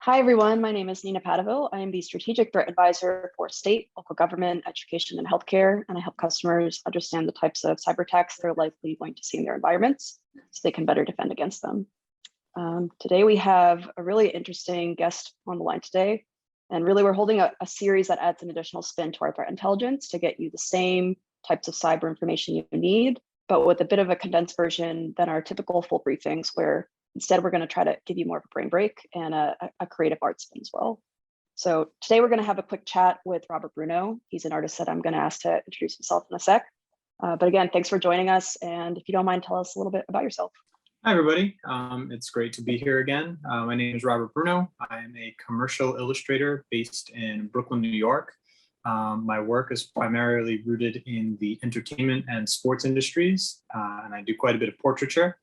Hi, everyone. My name is Nina Padavil. I am the Strategic Threat Advisor for state, local government, education, and healthcare, and I help customers understand the types of cyber attacks they're likely going to see in their environments so they can better defend against them. Today, we have a really interesting guest on the line today, and really we're holding a series that adds an additional spin to our threat intelligence to get you the same types of cyber information you need, but with a bit of a condensed version than our typical full briefings where instead, we're going to try to give you more of a brain break and a creative art spin as well. So today we're going to have a quick chat with Robert Bruno. He's an artist that I'm going to ask to introduce himself in a sec. But again, thanks for joining us. And if you don't mind, tell us a little bit about yourself. Hi, everybody. It's great to be here again. My name is Robert Bruno. I am a commercial illustrator based in Brooklyn, New York. My work is primarily rooted in the entertainment and sports industries, and I do quite a bit of portraiture.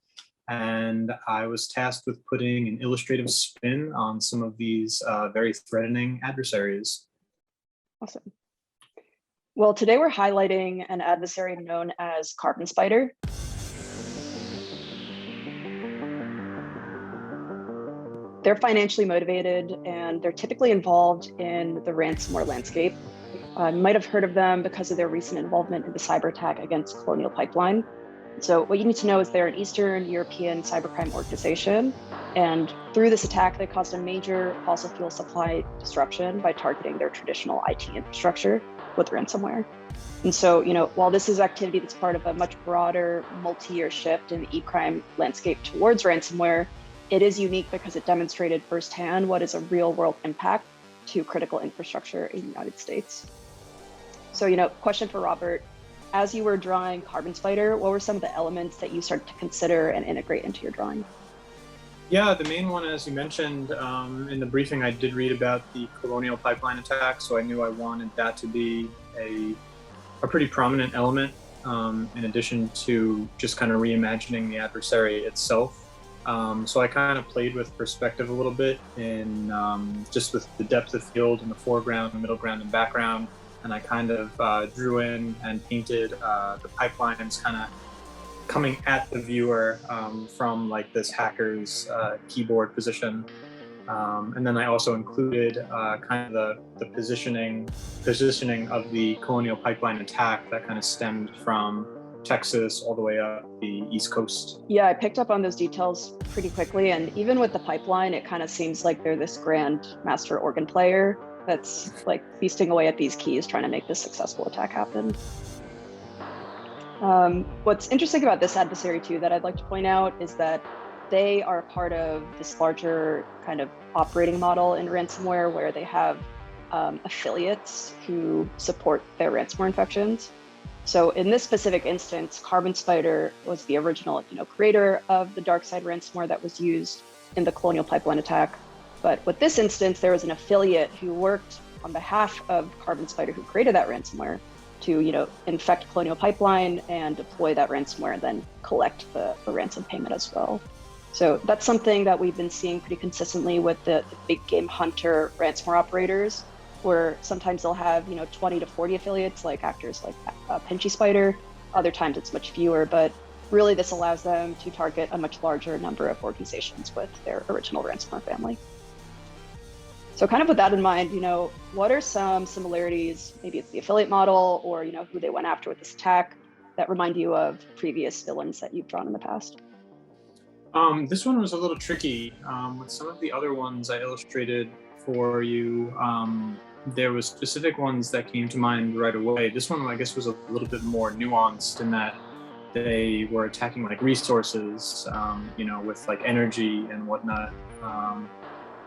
And I was tasked with putting an illustrative spin on some of these very threatening adversaries. Awesome. Well, today we're highlighting an adversary known as Carbon Spider. They're financially motivated and they're typically involved in the ransomware landscape. You might have heard of them because of their recent involvement in the cyber attack against Colonial Pipeline. So what you need to know is they're an Eastern European cybercrime organization. And through this attack, they caused a major fossil fuel supply disruption by targeting their traditional IT infrastructure with ransomware. And so, while this is activity that's part of a much broader multi-year shift in the e-crime landscape towards ransomware, it is unique because it demonstrated firsthand what is a real world impact to critical infrastructure in the United States. So, question for Robert. As you were drawing Carbon Spider, what were some of the elements that you started to consider and integrate into your drawing? Yeah, the main one, as you mentioned, in the briefing, I did read about the Colonial Pipeline attack, so I knew I wanted that to be a pretty prominent element, in addition to just kind of reimagining the adversary itself. So I kind of played with perspective a little bit in just with the depth of field in the foreground, middle ground, and background. And I kind of drew in and painted the pipelines kind of coming at the viewer from like this hacker's keyboard position. And then I also included kind of the positioning of the Colonial Pipeline attack that kind of stemmed from Texas all the way up the East Coast. Yeah, I picked up on those details pretty quickly. And even with the pipeline, it kind of seems like they're this grand master organ player that's like feasting away at these keys, trying to make this successful attack happen. What's interesting about this adversary too, that I'd like to point out is that they are a part of this larger kind of operating model in ransomware where they have affiliates who support their ransomware infections. So in this specific instance, Carbon Spider was the original creator of the dark side ransomware that was used in the Colonial Pipeline attack. But with this instance, there was an affiliate who worked on behalf of Carbon Spider who created that ransomware to, infect Colonial Pipeline and deploy that ransomware and then collect the ransom payment as well. So that's something that we've been seeing pretty consistently with the big game hunter ransomware operators, where sometimes they'll have 20 to 40 affiliates, like actors like Pinchy Spider. Other times it's much fewer, but really this allows them to target a much larger number of organizations with their original ransomware family. So kind of with that in mind, what are some similarities, maybe it's the affiliate model or, who they went after with this attack that remind you of previous villains that you've drawn in the past? This one was a little tricky. With some of the other ones I illustrated for you, there was specific ones that came to mind right away. This one, I guess, was a little bit more nuanced in that they were attacking like resources, with like energy and whatnot.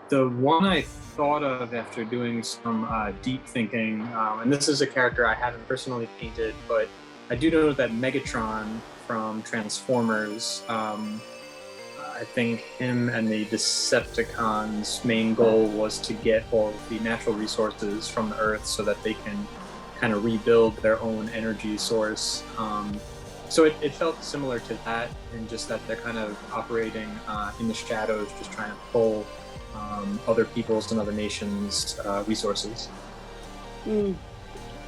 The one I thought of after doing some deep thinking, and this is a character I haven't personally painted, but I do know that Megatron from Transformers, I think him and the Decepticons' main goal was to get all of the natural resources from the Earth so that they can kind of rebuild their own energy source. So it felt similar to that, in just that they're kind of operating in the shadows, just trying to pull other people's and other nations' resources.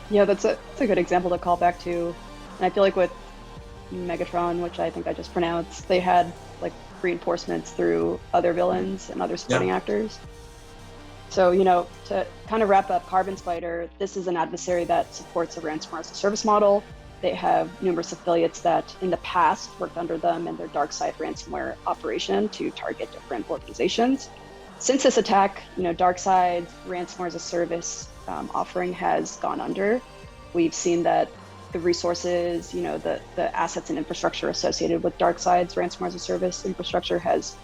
Yeah, that's a good example to call back to. And I feel like with Megatron, which I think I just pronounced, they had like reinforcements through other villains and other supporting actors. So, to kind of wrap up Carbon Spider, this is an adversary that supports a ransomware as a service model. They have numerous affiliates that in the past worked under them in their dark side ransomware operation to target different organizations. Since this attack, dark side ransomware as a service offering has gone under. We've seen that the resources, the assets and infrastructure associated with dark side's ransomware as a service infrastructure has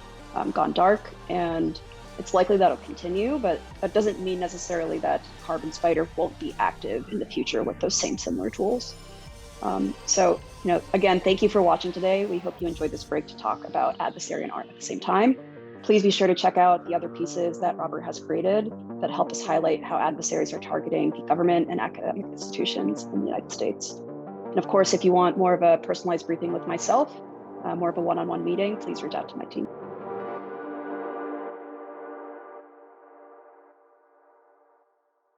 gone dark, and it's likely that'll continue, but that doesn't mean necessarily that Carbon Spider won't be active in the future with those same similar tools. So, again, thank you for watching today. We hope you enjoyed this break to talk about adversary and ARM at the same time. Please be sure to check out the other pieces that Robert has created that help us highlight how adversaries are targeting the government and academic institutions in the United States. And of course, if you want more of a personalized briefing with myself, more of a one-on-one meeting, please reach out to my team.